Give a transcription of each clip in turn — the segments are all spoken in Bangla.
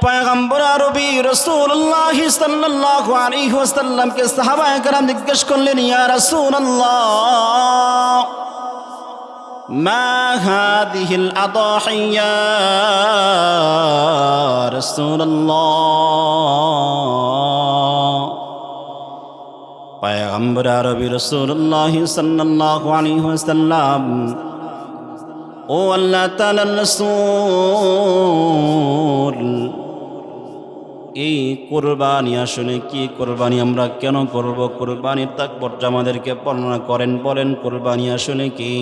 পয়গম্বর আরবি রাসূলুল্লাহ সাল্লাল্লাহু আলাইহি ওয়াসাল্লামকে সাহাবায়ে কেরাম জিজ্ঞেস করলেন, ইয়া রাসূলুল্লাহ মা হাদিহিল আদাহি ইয়া রাসূলুল্লাহ। পয়গম্বর আরবি রাসূলুল্লাহ সাল্লাল্লাহু আলাইহি ওয়াসাল্লাম, ও আল্লাহ তাআলার রাসূল, এই কুরবানি আসলে কি? কুরবানি আমরা কেন করব? কুরবানির তাৎপর্য আমাদেরকে বর্ণনা করেন, বলেন কুরবানি আসলে কি?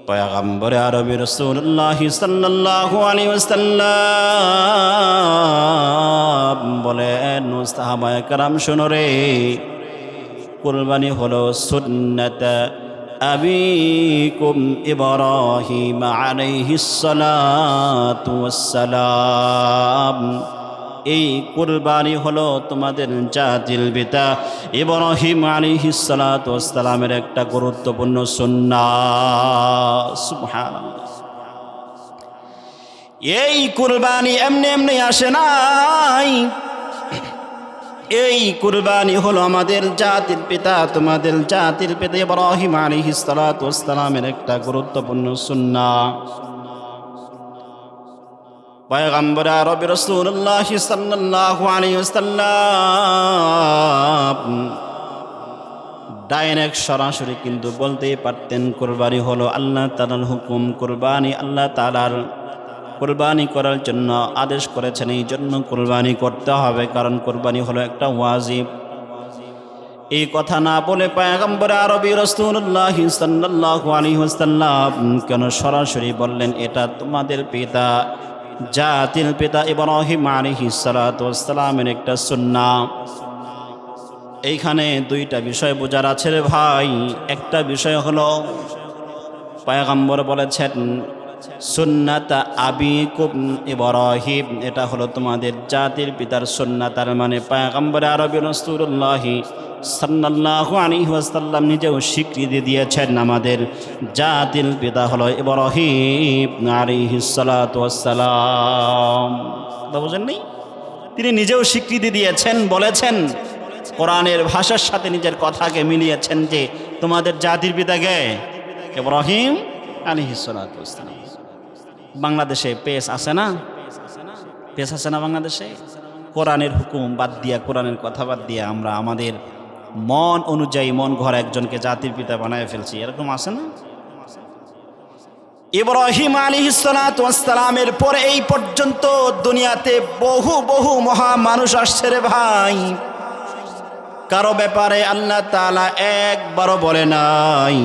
পয়গম্বর আরবি রাসূলুল্লাহ সাল্লাল্লাহু আলাইহি ওয়াসাল্লাম বলেন, সাহাবায়ে কেরাম শোনো রে, কুরবানি হলো সুন্নাত আবিকুম ইব্রাহিম আলাইহিস সালাতু ওয়াসসালাম। এই কুরবানি হলো তোমাদের জাতির পিতা ইব্রাহিম আলাইহিস সালাতু ওয়াসসালামের একটা গুরুত্বপূর্ণ সুন্নাহ। সুবহানাল্লাহ। এই কুরবানি এমনি এমনি আসে নাই। এই কুরবানি হলো আমাদের জাতির পিতা, তোমাদের জাতির পিতা ইব্রাহিম আলাইহিস সালাতু ওয়াসসালামের একটা গুরুত্বপূর্ণ সুন্নাহ। পয়গম্বর আরবি রাসূলুল্লাহ সাল্লাল্লাহু আলাইহি ওয়াসাল্লাম ডাইরেক্ট সরাসরি কিন্তু বলতেই পারতেন কুরবানি হলো আল্লাহ তাআলার হুকুম, কুরবানি আল্লাহ তাআলার কুরবানি করার জন্য আদেশ করেছেন, এই জন্য কুরবানি করতে হবে, কারণ কুরবানি হলো একটা ওয়াজিব। এই কথা না বলে পয়গম্বর আরবি রাসূলুল্লাহ সাল্লাল্লাহু আলাইহি ওয়াসাল্লাম কেন সরাসরি বললেন এটা তোমাদের পিতা জাতির পিতা ইব্রাহিম আলাইহিস সালাতু ওয়াসসালামের একটা সুন্নাহ। এইখানে দুইটা বিষয় বোঝার আছে রে ভাই। একটা বিষয় হলো পয়গম্বর বলেছেন সুন্নাত আবিকুম ইব্রাহিম, এটা হলো তোমাদের জাতির পিতার সুন্নাহ। তার মানে পয়গম্বর আরবি রাসূলুল্লাহ সাল্লাল্লাহু আলাইহি ওয়াসাল্লাম নিজেও স্বীকৃতি দিয়েছেন আমাদের জাতির পিতা হলো ইব্রাহিম আলাইহিস সালাতু ওয়াসসালাম। কথা বুঝেন নাই? তিনি নিজেও স্বীকৃতি দিয়েছেন, বলেছেন, কোরআনের ভাষার সাথে নিজের কথাকে মিলিয়েছেন যে তোমাদের জাতির পিতাকে ইব্রাহিম আলাইহিস সালাতু ওয়াসসালাম। বাংলাদেশে পেশ আছে না? পেশ আছে না বাংলাদেশে? কোরআনের হুকুম বাদ দিয়া, কোরআনের কথা বাদ দিয়া আমরা আমাদের মন অনুযায়ী মন ঘর একজনকে জাতির পিতা বানায় ফেলছি, এরকম আছে না? ইব্রাহিম আলাইহিস সালাতু ওয়াসসালামের পরে এই পর্যন্ত দুনিয়াতে বহু বহু মহা মানুষ আসছে রে ভাই। কারো ব্যাপারে আল্লাহ তাআলা একবারও বলে নাই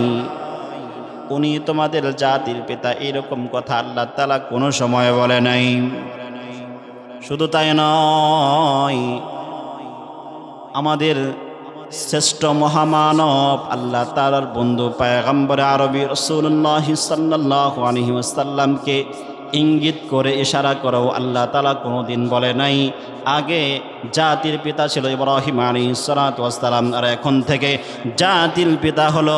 উনি তোমাদের জাতির পিতা, এরকম কথা আল্লাহ তাআলা কোনো সময় বলে নাই। শুধু তাই নয়, আমাদের শ্রেষ্ঠ মহামানব আল্লাহ তাআলার বন্ধু পয়গম্বর আরবি রাসূলুল্লাহ সাল্লাল্লাহু আলাইহি ওয়াসাল্লামকে ইঙ্গিত করে ইশারা করেও আল্লাহ তাআলা কোনোদিন বলে নাই আগে জাতির পিতা ছিল ইব্রাহিম আলাইহিস সালাতু ওয়াসসালাম, আর এখন থেকে জাতির পিতা হলো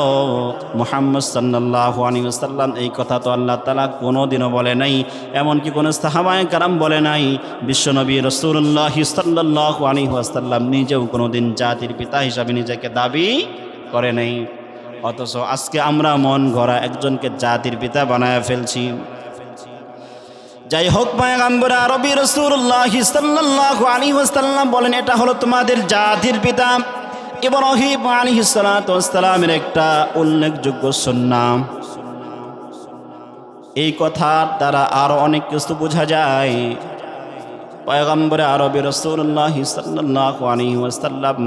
মুহাম্মদ সাল্লাল্লাহু আলাইহি ওয়াসাল্লাম। এই কথা তো আল্লাহ তাআলা কোনোদিনও বলে নাই, এমনকি কোনো সাহাবায়ে কেরাম বলে নাই। বিশ্বনবী রাসূলুল্লাহ সাল্লাল্লাহু আলাইহি ওয়াসাল্লাম নিজেও কোনোদিন জাতির পিতা হিসাবে নিজেকে দাবি করে নাই। অথচ আজকে আমরা মন গড়া একজনকে জাতির পিতা বানায় ফেলছি। যাই হোক, পয়গম্বর আরবি রাসূলুল্লাহ সাল্লাল্লাহু আলাইহি ওয়াসাল্লাম বলেন এটা হলো তোমাদের জাতির পিতা ইব্রাহিম আলাইহিস সালাতু ওয়াসসালামের একটা উল্লেখযোগ্য সুন্নাহ। এই কথার দ্বারা আরো অনেক কিছু বোঝা যায়। পয়গম্বর আরবি রাসূলুল্লাহ সাল্লাল্লাহু আলাইহি ওয়াসাল্লাম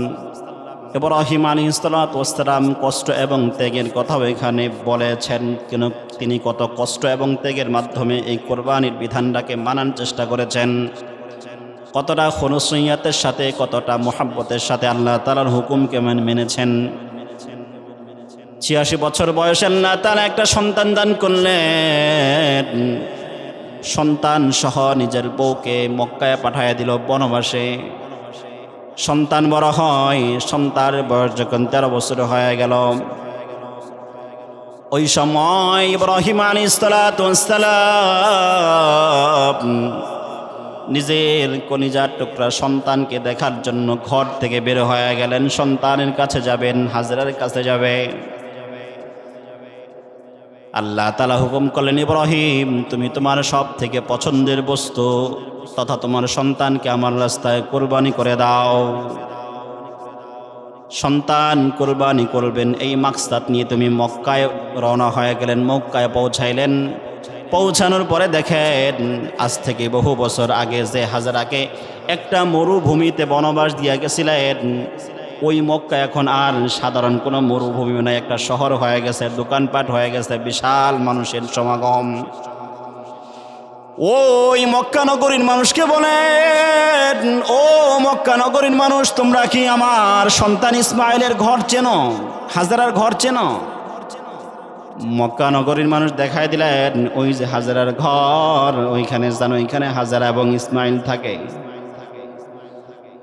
ইব্রাহিম আলাইহিস সালাতু ওয়াসসালাম কষ্ট এবং ত্যাগের কথাও এখানে বলেছেন। কেন তিনি কত কষ্ট এবং ত্যাগের মাধ্যমে এই কোরবানির বিধানটাকে মানার চেষ্টা করেছেন, কতটা খুনুসিয়াতের সাথে, কতটা মুহাব্বতের সাথে আল্লাহ তাআলার হুকুমকে মেনেছেন। 86 বছর বয়সে আল্লাহ তাআলা একটা সন্তান দান করলেন। সন্তান সহ নিজের বউকে মক্কায় পাঠাইয়া দিল বনবাসে। সন্তান বড় হয়, সন্তানের বয়স যখন 13 বছর হয়ে গেল, ওই সময় ইব্রাহিম আলাইহিস সালাতু ওয়াসসালাম নিজের কলিজার টুকরা সন্তানকে দেখার জন্য ঘর থেকে বের হয়ে গেলেন। সন্তানের কাছে যাবেন, হাজরার কাছে যাবে। আল্লাহ তাআলা হুকুম করলেন, ইব্রাহিম তুমি তোমার সব থেকে পছন্দের বস্তু তথা তোমার সন্তানকে আমার রাস্তায় কোরবানি করে দাও। সন্তান কোরবানি করবেন এই মাকসাদ নিয়ে তুমি মক্কায় রওনা হয়ে গেলেন। মক্কায় পৌঁছাইলেন। পৌঁছানোর পরে দেখেন আজ থেকে বহু বছর আগে যে হাজরাকে একটা মরুভূমিতে বনবাস দিয়া গেছিলেন, ওই মক্কা এখন আর সাধারণ কোনো মরুভূমি নয়, একটা শহর হয়ে গেছে, দোকানপাট হয়ে গেছে, বিশাল মানুষের সমাগম। ওই মক্কা নগরীর মানুষকে বলেন, ও মক্কা নগরীর মানুষ, তোমরা কি আমার সন্তান ইসমাইলের ঘর চেনো? হাজরার ঘর চেনো? মক্কা নগরীর মানুষ দেখাই দিলেন, ওই যে হাজরার ঘর, ওইখানে জানো, ওইখানে হাজরা এবং ইসমাইল থাকে।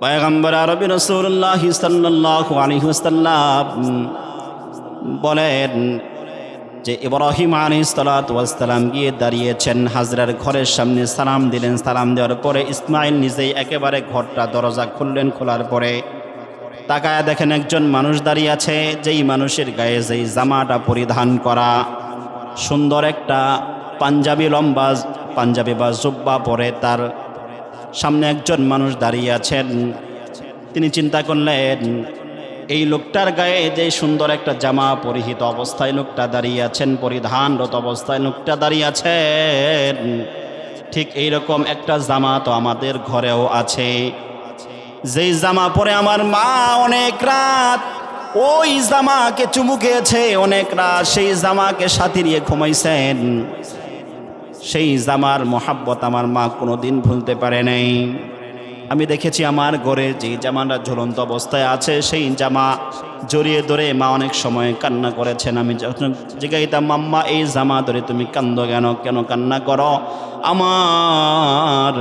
পয়গম্বর আরবি রাসূলুল্লাহ সাল্লাল্লাহু আলাইহি ওয়াসাল্লাম বলেন যে ইব্রাহিম আলাইহিস সালাতু ওয়াস সালাম গিয়ে দাঁড়িয়েছেন হাজরার ঘরের সামনে, সালাম দিলেন। সালাম দেওয়ার পরে ইসমাইল নিজেই একেবারে ঘরটা দরজা খুললেন। খোলার পরে তাকায় দেখেন একজন মানুষ দাঁড়িয়ে আছে, যেই মানুষের গায়ে যেই জামাটা পরিধান করা, সুন্দর একটা পাঞ্জাবি, লম্বা পাঞ্জাবি বা জুব্বা পরে তার সামনে একজন মানুষ দাঁড়িয়ে আছেন। তিনি চিন্তা করলেন, এই লোকটার গায়ে যে সুন্দর একটা জামা পরিহিত অবস্থায় লোকটা দাঁড়িয়ে আছেন, পরিধানরত অবস্থায় লোকটা দাঁড়িয়ে আছেন, ঠিক এইরকম একটা জামা তো আমাদের ঘরেও আছে। যেই জামা পরে আমার মা অনেক রাত ওই জামাকে চুমু খেয়েছে, অনেক রাত সেই জামাকে সাথে নিয়ে ঘুমাইছেন। সেই জামার মোহাব্বত আমার মা কোনোদিন ভুলতে পারে নাই। আমি দেখেছি আমার ঘরে যে জামাটা ঝুলন্ত অবস্থায় আছে, সেই জামা জড়িয়ে ধরে মা অনেক সময় কান্না করেছেন। আমি যখন জিজ্ঞাসা, মাম্মা এই জামা ধরে তুমি কান্দো কেন, কেন কান্না করো? আমার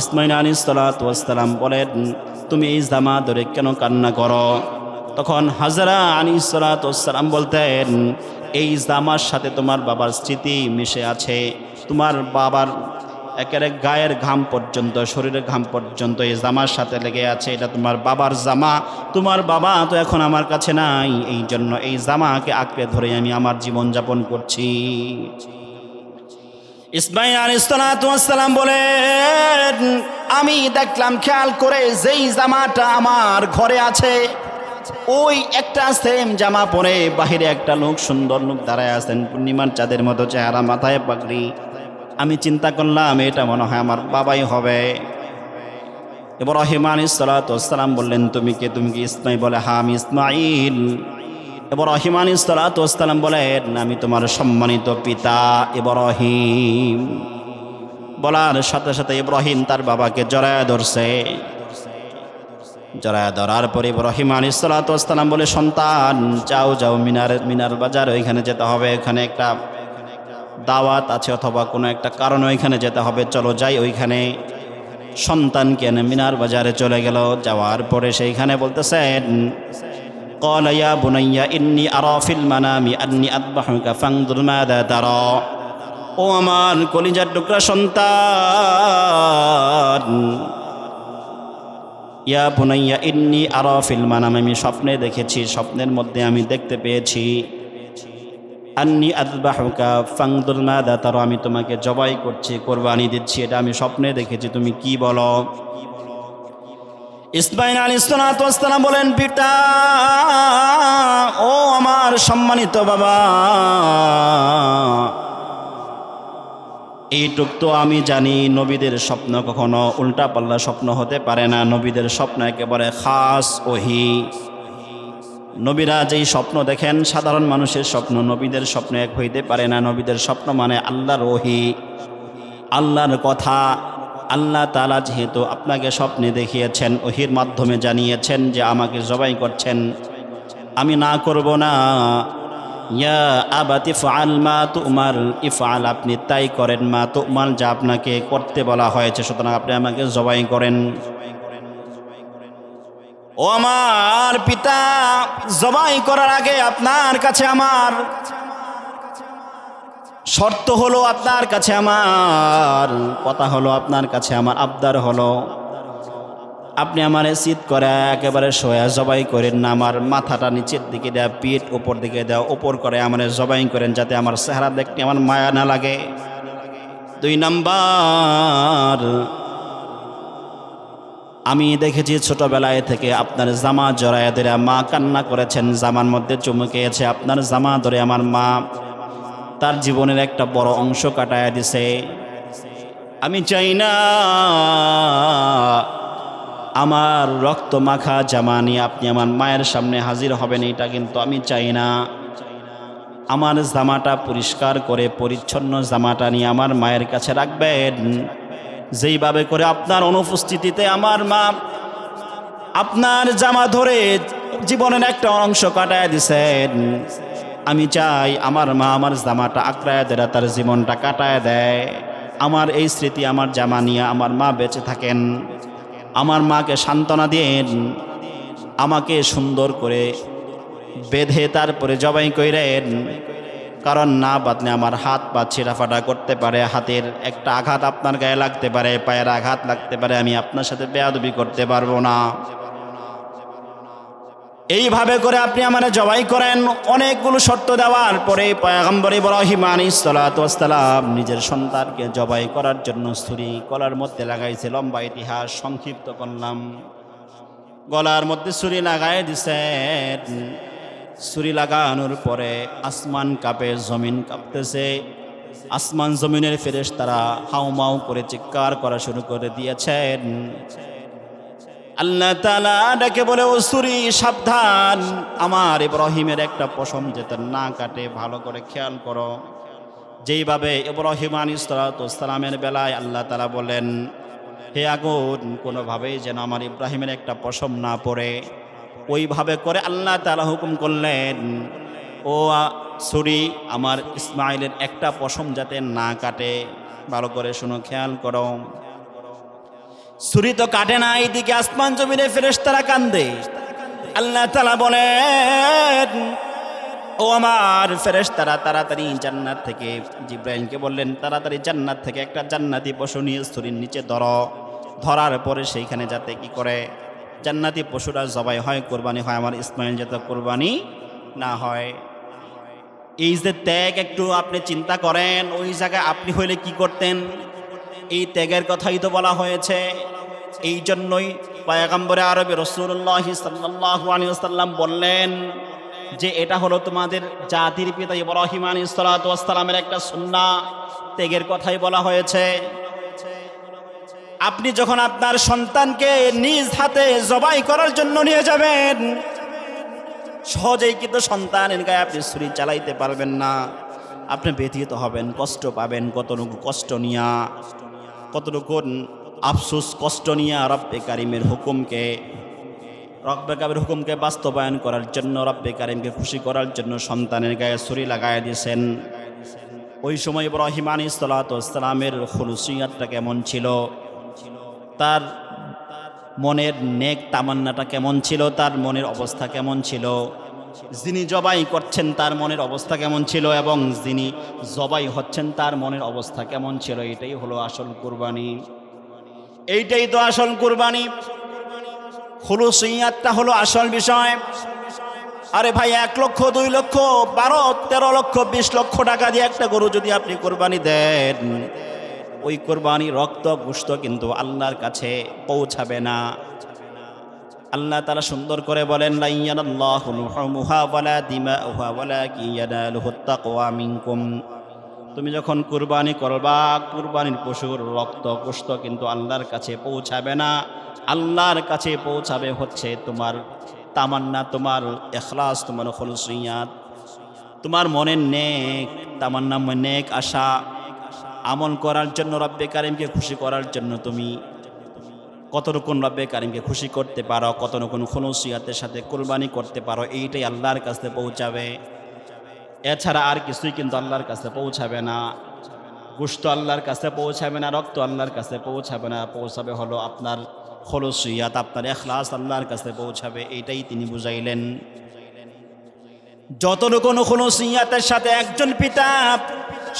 ইসমাইল আলাইহিস সালাতু ওয়াস সালাম বলেন, তুমি এই জামা ধরে কেন কান্না করো? তখন হাজরা আলাইহিস সালাতু ওয়াস সালাম বলতেন, এই জামার সাথে তোমার বাবার স্মৃতি মিশে আছে। তোমার বাবার একেবারে গায়ের ঘাম পর্যন্ত, শরীরের ঘাম পর্যন্ত এই জামার সাথে লেগে আছে। এটা তোমার বাবার জামা, তোমার বাবা তো এখন আমার কাছে নাই, এই জন্য এই জামাকে আঁকড়ে ধরে আমি আমার জীবন যাপন করছি। ইসমাইল আলাইহিস সালাতু ওয়াস সালাম বলেন, আমি দেখলাম খেয়াল করে যেই জামাটা আমার ঘরে আছে, ওই একটা সেম জামা পরে বাহিরে একটা লোক, সুন্দর লোক দাঁড়ায় আছেন, পূর্ণিমার চাঁদের মতো চেহারা, মাথায় পাগড়ি। আমি চিন্তা করলাম এটা মনে হয় আমার বাবাই হবে। ইব্রাহিম আলাইহিস সালাতু ওয়াস সালাম বললেন, তুমি কে? তুমি কি ইসমাইল? বলে, হ্যাঁ আমি ইসমাইল। ইব্রাহিম আলাইহিস সালাতু ওয়াস সালাম বলেন, আমি তোমার সম্মানিত পিতা ইব্রাহিম। বলার সাথে সাথে ইব্রাহিম তার বাবাকে জড়ায় ধরছে। জড়ায় ধরার পরে ইব্রাহিম আলাইহিস সালাতু ওয়াস সালাম বলে, সন্তান যাও যাও, মিনার বাজার, ওইখানে যেতে হবে, ওইখানে একটা দাওয়াত আছে অথবা কোনো একটা কারণে ওইখানে যেতে হবে, চলো যাই। ওইখানে সন্তানকে এনে মিনার বাজারে চলে গেল। যাওয়ার পরে সেইখানে বলতেছেন, قال يا بني إني أرى في المنام أني أذبحك فانظر ماذا ترى। ও আমার কলিজার টুকরা সন্তান, ইয়া বুনাইয়া ইন্নী আরা ফিল মানাম, আমি স্বপ্নে দেখেছি, স্বপ্নের মধ্যে আমি দেখতে পেয়েছি, আন্নী আযবাহুকা ফানজুর মাযা তারা, আমি তোমাকে জবাই করছি, কোরবানি দিচ্ছি, এটা আমি স্বপ্নে দেখেছি, তুমি কি বলো? ইসমাইল আলাইহিস সালাতু ওয়াস সালাম বলেন, পিতা ও আমার সম্মানিত বাবা, এইটুক তো আমি জানি, নবীদের স্বপ্ন কখনো উল্টাপাল্লা স্বপ্ন হতে পারে না। নবীদের স্বপ্ন একেবারে খাস ওহী। নবীরা যেই স্বপ্ন দেখেন সাধারণ মানুষের স্বপ্ন, নবীদের স্বপ্ন এক হইতে পারে না। নবীদের স্বপ্ন মানে আল্লাহর ওহী, আল্লাহর কথা। আল্লাহ তাআলা যেহেতু আপনাকে স্বপ্নে দেখিয়েছেন, ওহীর মাধ্যমে জানিয়েছেন যে আমাকে জবাই করছেন, আমি না করব না। ইয়া আবাতি ফাআল মা তুমার, ইফআল, আপনি তাই করেন, মা তুমার, যা আপনাকে করতে বলা হয়েছে, সুতরাং আপনি আমাকে জবাই করেন। ও আমার পিতা, জবাই করার আগে আপনার কাছে আমার শর্ত হলো আপনার কাছে আমার কথা হলো, আপনার কাছে আমার আবদার হলো, আপনি আমার চিৎ করে একেবারে শোয়া জবাই করেন না, আমার মাথাটা নিচের দিকে দেওয়া, পিঠ উপর দিকে দেওয়া, উপর করে আমার জবাই করেন, যাতে আমার চেহারা দেখতে আমার মায়া না লাগে। 2 নাম্বার, আমি দেখেছি ছোটবেলায় থেকে আপনার জামা জড়ায় ধরে মা কান্না করেছেন, জামার মধ্যে চুমুকেছে, আপনার জামা ধরে আমার মা তার জীবনের একটা বড় অংশ কাটায় দিছে। আমি চাই না আমার রক্ত মাখা জামা নিয়ে আপনি আমার মায়ের সামনে হাজির হবেন, এটা কিন্তু আমি চাই না। আমার জামাটা পরিষ্কার করে পরিচ্ছন্ন জামাটা নিয়ে আমার মায়ের কাছে রাখবেন, যেইভাবে করে আপনার অনুপস্থিতিতে আমার মা আপনার জামা ধরে জীবনের একটা অংশ কাটায় দিছেন। আমি চাই আমার মা আমার জামাটা আঁকড়ায় দেয়, তার জীবনটা কাটায় দেয়। আমার এই স্মৃতি, আমার জামা নিয়ে আমার মা বেঁচে থাকেন। আমার মাকে সান্ত্বনা দিন, আমাকে সুন্দর করে বেঁধে তারপরে জবাই কইরেন, কারণ না বাদলে আমার হাত পা ছিঁড়াফাটা করতে পারে, হাতের একটা আঘাত আপনার গায়ে লাগতে পারে, পায়ের আঘাত লাগতে পারে, আমি আপনার সাথে বেয়াদবি করতে পারবো না। এইভাবে করে আপনি আমার জবাই করেন। অনেকগুলো শর্ত দেওয়ার পরে পয়গম্বর ইব্রাহিম আলাইহিস সালাতু ওয়াস সালাম নিজের সন্তানকে জবাই করার জন্য ছুরি গলার মধ্যে লাগাইছে। লম্বা ইতিহাস সংক্ষিপ্ত করলাম। গলার মধ্যে ছুরি লাগাই দিছেন। ছুরি লাগানোর পরে আসমান কাঁপে, জমিন কাঁপতেছে। আসমান জমিনের ফেরেশতারা হাউমাউ করে চিৎকার করা শুরু করে দিয়েছেন। আল্লাহ তাআলা ডাকে বলে, ও ছুরি সাবধান, আমার ইব্রাহিমের একটা পশম যেতে না কাটে, ভালো করে খেয়াল করো। যেইভাবে ইব্রাহিম আলাইহিস সালামের বেলায় আল্লাহ তাআলা বলেন, হে আগুন, কোনোভাবেই যেন আমার ইব্রাহিমের একটা পশম না পড়ে, ওইভাবে করে আল্লাহ তাআলা হুকুম করলেন, ও ছুরি আমার ইসমাইলের একটা পশম যাতে না কাটে, ভালো করে শুনো, খেয়াল করো। ছুরি তো কাটে না, এইদিকে আসমান জমিনে ফেরেশতারা কান্দে। আল্লাহ তাআলা বলেন, ও আমার ফেরেশতারা, তাড়াতাড়ি জান্নাত থেকে, জিবরাইলকে বললেন, তাড়াতাড়ি জান্নাত থেকে একটা জান্নাতি পশু নিয়ে ছুরির নিচে ধরো। ধরার পরে সেইখানে যাতে কি করে জান্নাতি পশুরা জবাই হয়, কোরবানি হয়, আমার ইসমাইল যাতে কোরবানি না হয়। এই যে ত্যাগ, একটু আপনি চিন্তা করেন, ওই জায়গায় আপনি হইলে কি করতেন? এই ত্যাগের কথাই তো বলা হয়েছে। এই জন্যই পয়গম্বরে আরবি রাসূলুল্লাহ সাল্লাল্লাহু আলাইহি ওয়াসাল্লাম বললেন যে এটা হলো তোমাদের জাতির পিতা ইব্রাহিম আলাইহিস সালাতু ওয়াস সালামের একটা সুন্নাহ। ত্যাগের কথাই বলা হয়েছে। আপনি যখন আপনার সন্তানকে নিজ হাতে জবাই করার জন্য নিয়ে যাবেন, সহজেই কিন্তু সন্তানের গায়ে আপনি ছুরি চালাইতে পারবেন না। আপনি ব্যথিত হবেন, কষ্ট পাবেন। কতটুকু কষ্ট নিয়া, কতটুকু আফসোস কষ্ট নিয়া রব্বে কারিমের হুকুমকে বাস্তবায়ন করার জন্য, রব্বে কারিমকে খুশি করার জন্য সন্তানের গায়ে ছুরি লাগায় দিয়েছেন। ওই সময় ইব্রাহিম আলাইহিস সালাতু ওয়াস সালামের খুলুসিয়াতটা কেমন ছিল, তার মনের নেক তামান্নাটা কেমন ছিল, তার মনের অবস্থা কেমন ছিল, যিনি জবাই করছেন তার মনের অবস্থা কেমন ছিল, এবং যিনি জবাই হচ্ছেন তার মনের অবস্থা কেমন ছিল। এটাই হলো আসল কুরবানি, এইটাই তো আসল কুরবানি। খুলুসিয়াতটা হলো আসল বিষয়। আরে ভাই, 1 লক্ষ, 2 লক্ষ, 12, 13 লক্ষ, 20 লক্ষ টাকা দিয়ে একটা গরু যদি আপনি কোরবানি দেন, ওই কোরবানি রক্ত গোশত কিন্তু আল্লাহর কাছে পৌঁছাবে না। আল্লাহ তাআলা সুন্দর করে বলেন, লা ইয়ানাল্লাহু লুহুমুহা ওয়ালা দিমাউহা ওয়ালাকিন ইয়ানালুহুত তাকওয়া মিনকুম। তুমি যখন কুরবানি করবা, কুরবানির পশুর রক্ত গোশত কিন্তু আল্লাহর কাছে পৌঁছাবে না। আল্লাহর কাছে পৌঁছাবে হচ্ছে তোমার তামান্না, তোমার ইখলাস, তোমার খুলুসিয়াত, তোমার মনের নেক তামান্না, নেক আশা আমল করার জন্য, রব্বে কারিমকে খুশি করার জন্য তুমি কতটুকুন রব্বে কারিমকে খুশি করতে পারো, কতটুকুন খুলুসিয়াতের সাথে কুরবানি করতে পারো, এইটাই আল্লাহর কাছে পৌঁছাবে। এছাড়া আর কিছুই কিন্তু আল্লাহর কাছে পৌঁছাবে না। গোশত আল্লাহর কাছে পৌঁছাবে না, রক্ত আল্লাহর কাছে পৌঁছাবে না। পৌঁছাবে হলো আপনার খুলুসিয়াত, আপনার ইখলাস আল্লাহর কাছে পৌঁছাবে। এইটাই তিনি বুঝাইলেন। যতটুকুন খুলুসিয়াতের সাথে একজন পিতা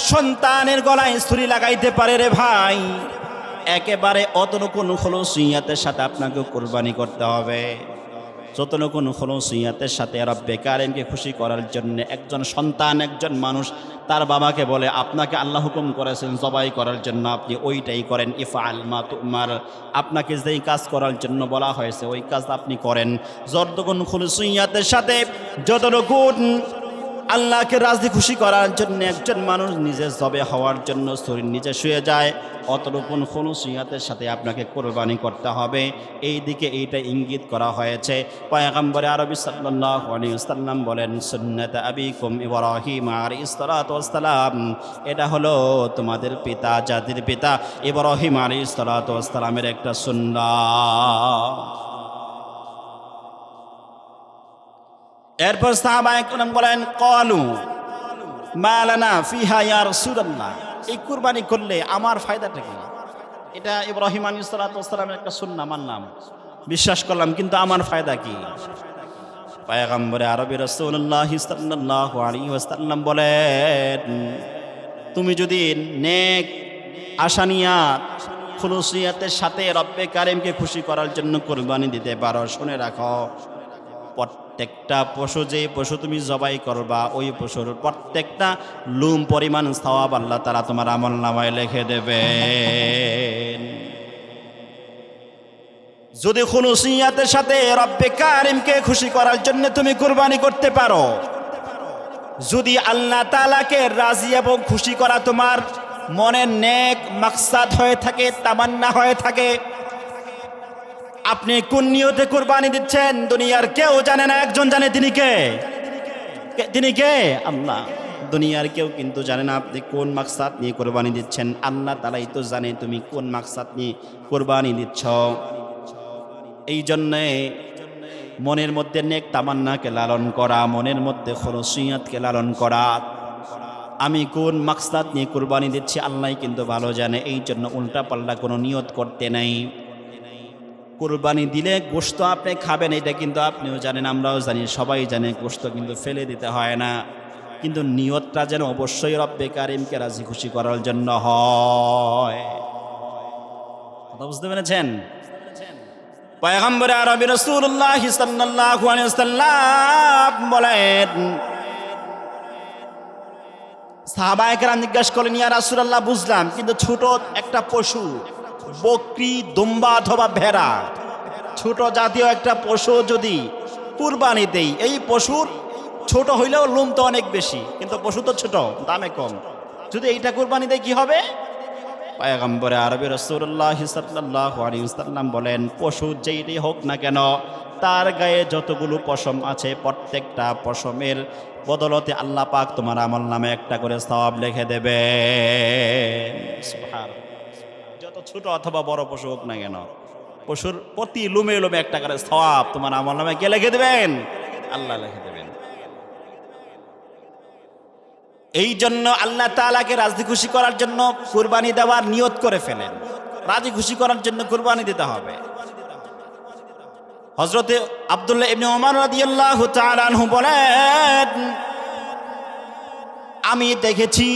সন্তানের গলায় ছুরি লাগাইতে পারে রে ভাই, একেবারে অতটুকুন খুলুসিয়াতের সাথে আপনাকে কুরবানি করতে হবে। যতটুকুন খুলুসিয়াতের সাথে রব্বে কারিমকে খুশি করার জন্য একজন সন্তান, একজন মানুষ তার বাবাকে বলে আপনাকে আল্লাহ হুকুম করেছেন জবাই করার জন্য, আপনি ওইটাই করেন। ইফআল মা তুমার, আপনাকে যেই কাজ করার জন্য বলা হয়েছে ওই কাজ আপনি করেন। যতটুকুন খুলুসিয়াতের সাথে, যতটুকুন আল্লাহকে রাজি খুশি করার জন্য একজন মানুষ নিজে জবে হওয়ার জন্য শরীর নিজে শুয়ে যায়, অতটুকুন খুলুসিয়াতের সাথে আপনাকে কোরবানি করতে হবে। এই দিকে এইটা ইঙ্গিত করা হয়েছে। পয়গম্বর আরবি সাল্লাল্লাহু আলাইহি ওয়াসাল্লাম বলেন, সুন্নাত আবিকুম ইব্রাহিম আলাইহিস সালাতু ওয়াস সালাম, এটা হলো তোমাদের পিতা, জাতির পিতা ইব্রাহিম আলাইহিস সালাতু ওয়াস সালামের একটা সুন্নাত। এরপর সাহাবায়ে কেরাম বলেন, ক্বালু মা লানা ফিহা ইয়া রাসূলুল্লাহ, এই কুরবানি করলে আমার ফায়দাটা কি? এটা ইব্রাহিম আলাইহিস সালাতু ওয়াস সালামের একটা সুন্নাহ, মানলাম, বিশ্বাস করলাম, কিন্তু আমার ফায়দা কি? পয়গম্বর আরবি রাসূলুল্লাহ সাল্লাল্লাহু আলাইহি ওয়াসাল্লাম বলেন, তুমি যদি নেক আশানিয়াত খুলুসিয়াতের সাথে রব্বে কারিমকে খুশি করার জন্য কুরবানি দিতে পারো, শুনে রাখো, প্রত্যেকটা পশু, যে পশু তুমি জবাই করবা ওই পশুর প্রত্যেকটা লুম পরিমাণ সওয়াব আল্লাহ তাআলা তোমার আমলনামায় লিখে দেবেন। যদি খুলুসিয়াতের সাথে রব্বে কারিমকে খুশি করার জন্য তুমি কুরবানি করতে পারো, যদি আল্লাহ তাআলাকে রাজি এবং খুশি করা তোমার মনের নেক মাকসাদ হয়ে থাকে, তামান্না হয়ে থাকে, আপনি কোন নিয়তে কুরবানি দিচ্ছেন দুনিয়ার কেউ জানে না, একজন জানে, তিনি কে? তিনি কে? আল্লাহ। দুনিয়ার কেউ কিন্তু জানে না আপনি কোন মাকসাদ নিয়ে কুরবানি দিচ্ছেন, আল্লাহ তাআলাই তো জানে তুমি কোন মাকসাদ নিয়ে কুরবানি দিচ্ছ। এই জন্যে মনের মধ্যে নেক তামান্নাকে লালন করা, মনের মধ্যে খুলুসিয়াতকে লালন করা, আমি কোন মাকসাদ নিয়ে কুরবানি দিচ্ছি আল্লাহ কিন্তু ভালো জানে। এই জন্য উল্টা পাল্টা কোনো নিয়ত করতে নাই। কুরবানি দিলে গোশত আপনি খাবেন, এটা কিন্তু আপনিও জানেন, আমরাও জানি, সবাই জানে, গোশত কিন্তু ফেলে দিতে হয় না, কিন্তু নিয়তটা যেন অবশ্যই রব্বে কারিমকে রাজি খুশি করার জন্য হয়। কথা বুঝতে পেরেছেন? পয়গম্বর আরবি রাসূলুল্লাহ সাল্লাল্লাহু আলাইহি ওয়াসাল্লাম বলেন, সাহাবায়ে কেরাম জিজ্ঞাসা করলেন, ইয়া রাসূলুল্লাহ বুঝলাম, কিন্তু ছোট একটা পশু, বকরি, দুম্বা অথবা ভেড়া, ছোট জাতীয় একটা পশু যদি কুরবানি দেই, এই পশুর ছোট হইলেও লোম তো অনেক বেশি, কিন্তু পশু তো ছোট, দামে কম, যদি এইটা কুরবানি দেয় কি হবে? পয়গম্বর আরবি রাসূলুল্লাহ সাল্লাল্লাহু আলাইহি ওয়াসাল্লাম বলেন, পশু যেইটাই হোক না কেন, তার গায়ে যতগুলো পশম আছে প্রত্যেকটা পশমের বদলতে আল্লাহ পাক তোমার আমলনামে একটা করে সওয়াব লিখে দেবেন। সুবহানাল্লাহ। যত ছোট অথবা বড় পশু হোক না কেন, পশুর প্রতি লুমে লুমে একটা করে সওয়াব তোমার আমলনামে কে লিখে দেবেন? আল্লাহ লিখে দেবেন। এই জন্য আল্লাহ তাআলাকে রাজি খুশি করার জন্য কুরবানি দেওয়ার নিয়ত করে ফেলেন, রাজি খুশি করার জন্য কুরবানি দিতে হবে। হযরতে আব্দুল্লাহ ইবনে ওমর রাদিয়াল্লাহু তাআলা আনহু বলেন, আমি দেখেছি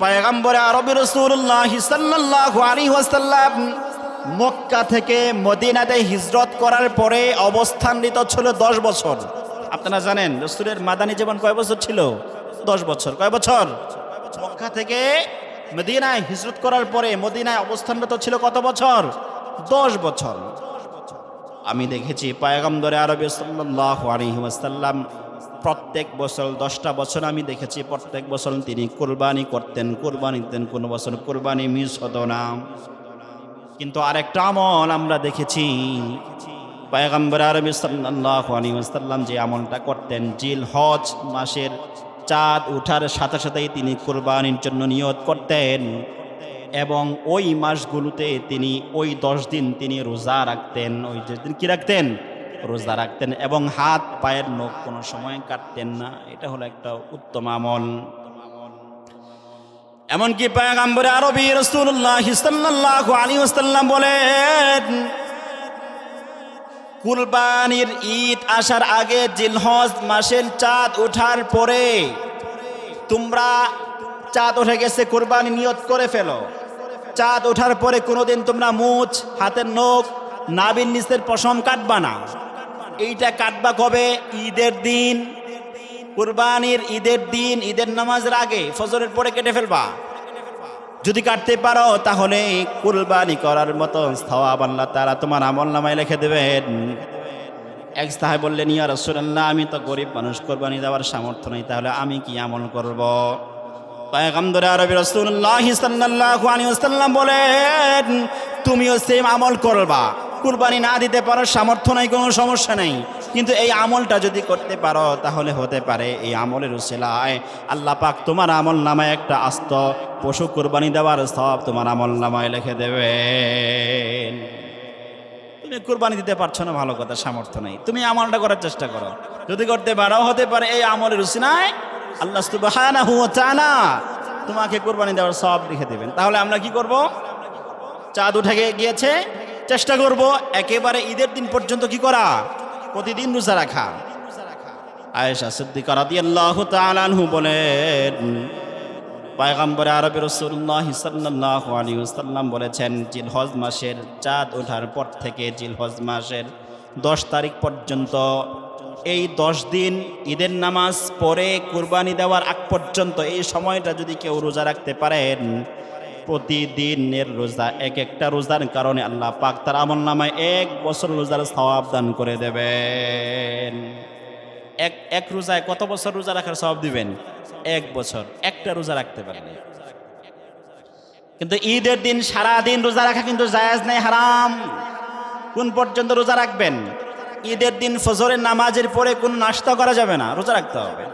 পয়গম্বর আরবি রাসূলুল্লাহ সাল্লাল্লাহু আলাইহি ওয়াসাল্লাম মক্কা থেকে মদিনাতে হিজরত করার পরে অবস্থানরত ছিল 10 বছর। আপনারা জানেন রাসূলের মাদানী জীবন কয় বছর ছিল? 10 বছর। কয় বছর? মক্কা থেকে মদিনায় হিজরত করার পরে মদিনায় অবস্থানরত ছিল কত বছর? 10 বছর। আমি দেখেছি পয়গম্বর আরবি সাল্লাল্লাহু আলাইহি ওয়াসাল্লাম প্রত্যেক বছর 10টা বছর আমি দেখেছি প্রত্যেক বছর তিনি কুরবানি করতেন, কুরবানি দিতেন, কোনো বছর কুরবানি মিস হতো না। কিন্তু আরেকটা আমল আমরা দেখেছি পয়গম্বর আরবি সাল্লাল্লাহু আলাইহি ওয়াসাল্লাম যে আমলটা করতেন, জিলহজ মাসের চাঁদ ওঠার সাথে সাথেই তিনি কুরবানির জন্য নিয়ত করতেন এবং ওই মাসগুলোতে তিনি ওই 10 দিন তিনি রোজা রাখতেন। ওই 10 দিন কি রাখতেন? রোজা রাখতেন এবং হাত পায়ের নখ কোনো সময় কাটতেন না। এটা হলো একটা উত্তম আমল। এমনকি পয়গম্বর আরবি রাসূলুল্লাহ সাল্লাল্লাহু আলাইহি ওয়াসাল্লাম বলেন, কুরবানির ঈদ আসার আগে জিলহজ মাসের চাঁদ ওঠার পরে তোমরা চাঁদ উঠে গেছে, কুরবানি নিয়ত করে ফেলো। চাঁদ ওঠার পরে কোনোদিন তোমরা মুছ, হাতের নখ, নাভির নিচের পশম কাটবা না। এইটা কাটবা কবে? ঈদের দিন, কুরবানির ঈদের দিন, ঈদের নামাজের আগে ফজরের পরে কেটে ফেলবা। যদি কাটতে পারো তাহলে কুরবানি করার মতো সওয়াব আল্লাহ তাআলা তোমার আমলনামায় লিখে দেবেন। এক সাহাবী বললেন, ইয়া রাসূলুল্লাহ, আমি তো গরিব মানুষ, কুরবানি দেওয়ার সামর্থ্য নেই, তাহলে আমি কি আমল করব? পয়গম্বর আরবি রাসূলুল্লাহ সাল্লাল্লাহু আলাইহি ওয়াসাল্লাম বলেন, তুমিও সেম আমল করবা। কুরবানি না দিতে পারো, সামর্থ্য নাই, কোনো সমস্যা নেই, কিন্তু এই আমলটা যদি করতে পারো তাহলে হতে পারে এই আমলের উসিলায় আল্লাহ পাক তোমার আমলনামায় একটা আস্ত পশু কুরবানি দেওয়ার সওয়াব তোমার আমলনামায় লিখে দেবেন। তুমি কুরবানি দিতে পারছো না, ভালো কথা, সামর্থ্য নেই, তুমি আমলটা করার চেষ্টা করো। যদি করতে পারো হতে পারে এই আমলের উসিলায় আল্লাহ সুবহানাহু ওয়া তাআলা তোমাকে কুরবানি দেওয়ার সওয়াব লিখে দেবেন। তাহলে আমরা কি করব? চাঁদ উঠে গিয়েছে, চেষ্টা করব একেবারে ঈদের দিন পর্যন্ত কি করা? প্রতিদিন রোজা রাখা। আয়েশা সিদ্দিকা রাদিয়াল্লাহু তাআলা আনহু বলেন, পয়গম্বর আরবি রাসূলুল্লাহ সাল্লাল্লাহু আলাইহি ওয়াসাল্লাম বলেছেন, জিলহজ মাসের চাঁদ ওঠার পর থেকে জিলহজ মাসের 10 তারিখ পর্যন্ত, এই 10 দিন ঈদের নামাজ পড়ে কুরবানি দেওয়ার আগ পর্যন্ত এই সময়টা যদি কেউ রোজা রাখতে পারেন, প্রতিদিনের রোজা, এক একটা রোজার কারণে আল্লাহ পাক তার আমলনামায় 1 বছর রোজার সওয়াব দান করে দেবেন। এক রোজায় কত বছর রোজা রাখার সওয়াব দিবেন? 1 বছর, একটা রোজা রাখতে পারলে। কিন্তু ঈদের দিন সারা দিন রোজা রাখা কিন্তু জায়েজ নাই, হারাম। কোন পর্যন্ত রোজা রাখবেন? ঈদের দিন ফজরের নামাজের পরে কোনো নাস্তা করা যাবে না, রোজা রাখতে হবে।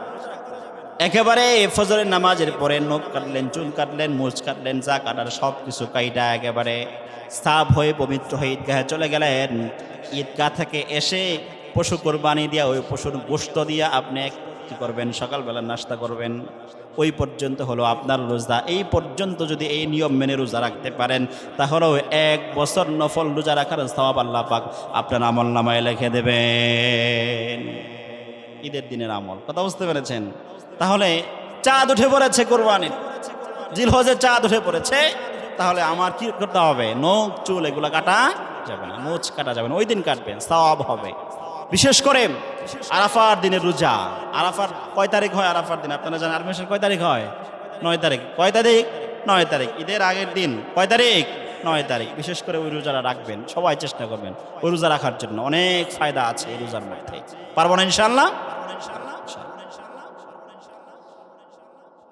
একেবারে ফজরের নামাজের পরে নখ কাটলেন, চুল কাটলেন, মুছ কাটলেন, যা কাটার সব কিছু কাইটা একেবারে সাফ হয়ে পবিত্র হয়ে ঈদগাহে চলে গেলেন। ঈদগাহ থেকে এসে পশু কোরবানি দিয়া, ওই পশুর গোশত দিয়া আপনি কি করবেন? সকালবেলা নাস্তা করবেন। ওই পর্যন্ত হলো আপনার রোজা। এই পর্যন্ত যদি এই নিয়ম মেনে রোজা রাখতে পারেন তাহলেও 1 বছর নফল রোজা রাখার সওয়াব আল্লাহ পাক আপনার আমলনামায় লিখে দেবেন। ঈদের দিনের আমল, কথা বুঝতে পেরেছেন? তাহলে চাঁদ উঠে পড়েছে কোরবানির, জিলহজে চাঁদ উঠে পড়েছে, তাহলে আমার কি করতে হবে? নখ চুল এগুলো কাটা যাবে না, মোচ কাটা যাবে না, ওই দিন কাটবেন, সওয়াব হবে। বিশেষ করে আরাফার দিনের রোজা। আরাফার কয় তারিখ হয়? আরাফার দিন আপনারা জানেন, আরবি মাসের কয় তারিখ হয়? 9 তারিখ। কয় তারিখ? 9 তারিখ। ঈদের আগের দিন কয় তারিখ? 9 তারিখ। বিশেষ করে ওই রোজাটা রাখবেন, সবাই চেষ্টা করবেন ওই রোজা রাখার জন্য। অনেক ফায়দা আছে এই রোজার মধ্যে। পারবো না ইনশাআল্লাহ?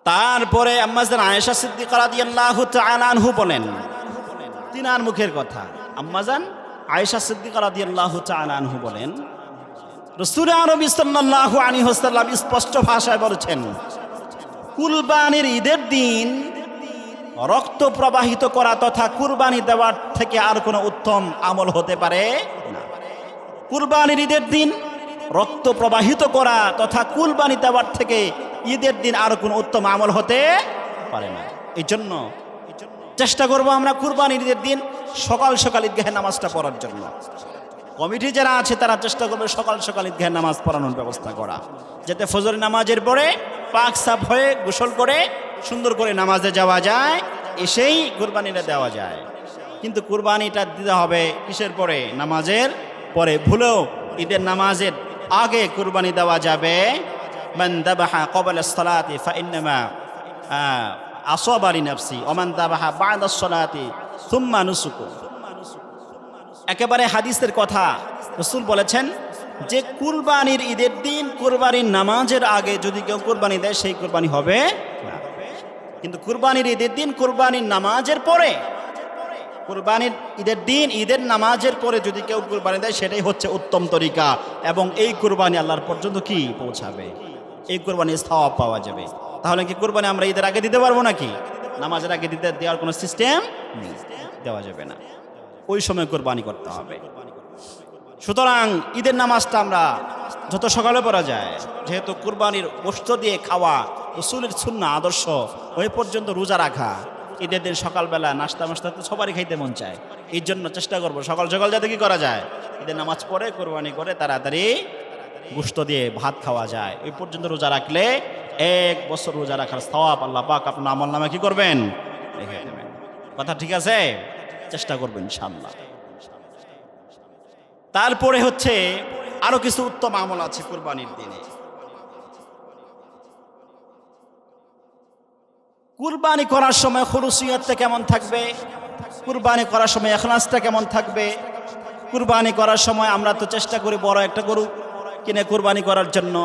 তারপরে আম্মা জান আয়েশা সিদ্দিকা রাদিয়াল্লাহু তাআলা আনহু বলেন, তিনার মুখের কথা, আম্মা জান আয়েশা সিদ্দিকা রাদিয়াল্লাহু তাআলা আনহু বলেন, রাসূল আরবি সাল্লাল্লাহু আলাইহি ওয়াসাল্লাম স্পষ্ট ভাষায় বলেছেন, কুরবানির ঈদের দিন রক্ত প্রবাহিত করা তথা কুরবানি দেওয়ার থেকে আর কোনো উত্তম আমল হতে পারে না। কুরবানির ঈদের দিন রক্ত প্রবাহিত করা তথা কুরবানি দেওয়ার থেকে ঈদের দিন আর কোনো উত্তম আমল হতে পারে না। এই জন্য চেষ্টা করব আমরা কুরবানির ঈদের দিন সকাল সকাল ঈদগাহে নামাজটা পড়ার জন্য। কমিটি যারা আছে তারা চেষ্টা করবে সকাল সকাল ঈদগাহে নামাজ পড়ানোর ব্যবস্থা করা, যাতে ফজর নামাজের পরে পাক সাফ হয়ে গোসল করে সুন্দর করে নামাজে যাওয়া যায়, এসেই কুরবানিটা দেওয়া যায়। কিন্তু কুরবানিটা দিতে হবে কিসের পরে? নামাজের পরে। ভুলেও ঈদের নামাজের আগে কুরবানি দেওয়া যাবে। মান দাবাহা ক্বাবলা আস-সালাতি ফাইন্নামা আসাবা লিনাফসি ওয়া মান দাবাহা বা'দা আস-সালাতি সুম্মা নুসুকু। একেবারে হাদিসের কথা, রাসূল বলেছেন যে কুরবানির ঈদের দিন কুরবানির নামাজের আগে যদি কেউ কুরবানি দেয় সেই কুরবানি হবে না। কিন্তু কুরবানির ঈদের দিন কুরবানির নামাজের পরে, কুরবানির ঈদের দিন ঈদের নামাজের পরে যদি কেউ কুরবানি দেয় সেটাই হচ্ছে উত্তম তরিকা, এবং এই কুরবানি আল্লাহর পর্যন্ত কি পৌঁছাবে, এই কুরবানির সওয়াব পাওয়া যাবে। তাহলে কি কুরবানি আমরা ঈদের আগে দিতে পারবো নাকি? নামাজের আগে দেওয়ার কোনো সিস্টেম দেওয়া যাবে না, ওই সময় কুরবানি করতে হবে। সুতরাং ঈদের নামাজটা আমরা যত সকালে পড়া যায়, যেহেতু কুরবানির গোশত দিয়ে খাওয়া রাসূলের সুন্নাহ আদর্শ, ওই পর্যন্ত রোজা রাখা। ঈদের দিন সকালবেলা নাস্তা মাস্তা তো সবারই খাইতে মন চায়, এই জন্য চেষ্টা করবো সকাল সকাল যাতে কি করা যায়, ঈদের নামাজ পড়ে কুরবানি করে তাড়াতাড়ি গোশত দিয়ে ভাত খাওয়া যায়। ওই পর্যন্ত রোজা রাখলে 1 বছর রোজা রাখার সওয়াব আল্লাহ পাক আপনার আমলনামায় কি করবেন, লিখে দেবেন। কথা ঠিক আছে? চেষ্টা করবেন ইনশাআল্লাহ। তারপরে হচ্ছে আরো কিছু উত্তম আমল আছে কুরবানির দিনে। কুরবানি করার সময় খুলুসিয়াতটা কেমন থাকবে, কুরবানি করার সময় ইখলাসটা কেমন থাকবে। কুরবানি করার সময় আমরা তো চেষ্টা করি বড় একটা গরু কিনে কুরবানি করার জন্য,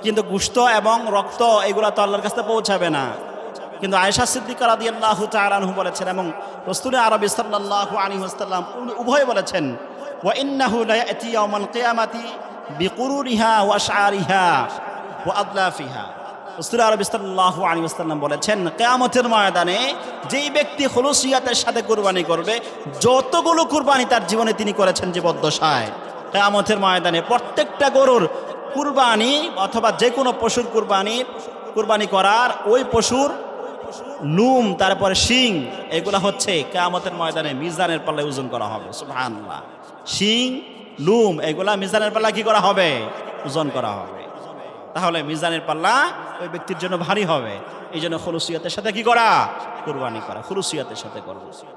কিন্তু গোশত এবং রক্ত এগুলো তো আল্লাহর কাছে পৌঁছাবে না। কিন্তু আয়েশা সিদ্দিকা রাদিয়াল্লাহু তাআলা আনহা বলেছেন এবং রাসূল আরবি সাল্লাল্লাহু আলাইহি ওয়াসাল্লাম উভয় বলেছেন, ওয়া ইন্নাহু লা ইয়াতি ইয়াওমাল কিয়ামাতি বিকুরুরিহা ওয়া আশআরিহা ওয়া আদলাফিহা। রাসূল আরবি সাল্লাল্লাহু আলাইহি ওয়াসাল্লাম বলেছেন, কিয়ামতের ময়দানে যেই ব্যক্তি খুলুসিয়াতের সাথে কুরবানি করবে, যতগুলো কুরবানি তার জীবনে তিনি করেছেন জীবদ্দশায়, কিয়ামতের ময়দানে প্রত্যেকটা গরুর কুরবানি অথবা যে কোনো পশুর কুরবানি করার ওই পশুর লুম, তারপরে শিং, এগুলা হচ্ছে কিয়ামতের ময়দানে মিজানের পাল্লায় ওজন করা হবে। সুবহানাল্লাহ। শিং, লুম এগুলা মিজানের পাল্লা কি করা হবে, ওজন করা হবে। তাহলে মিজানের পাল্লা ওই ব্যক্তির জন্য ভারী হবে। এই জন্য খুলুসিয়াতের সাথে কি করা, কুরবানি করা, খুলুসিয়াতের সাথে করব।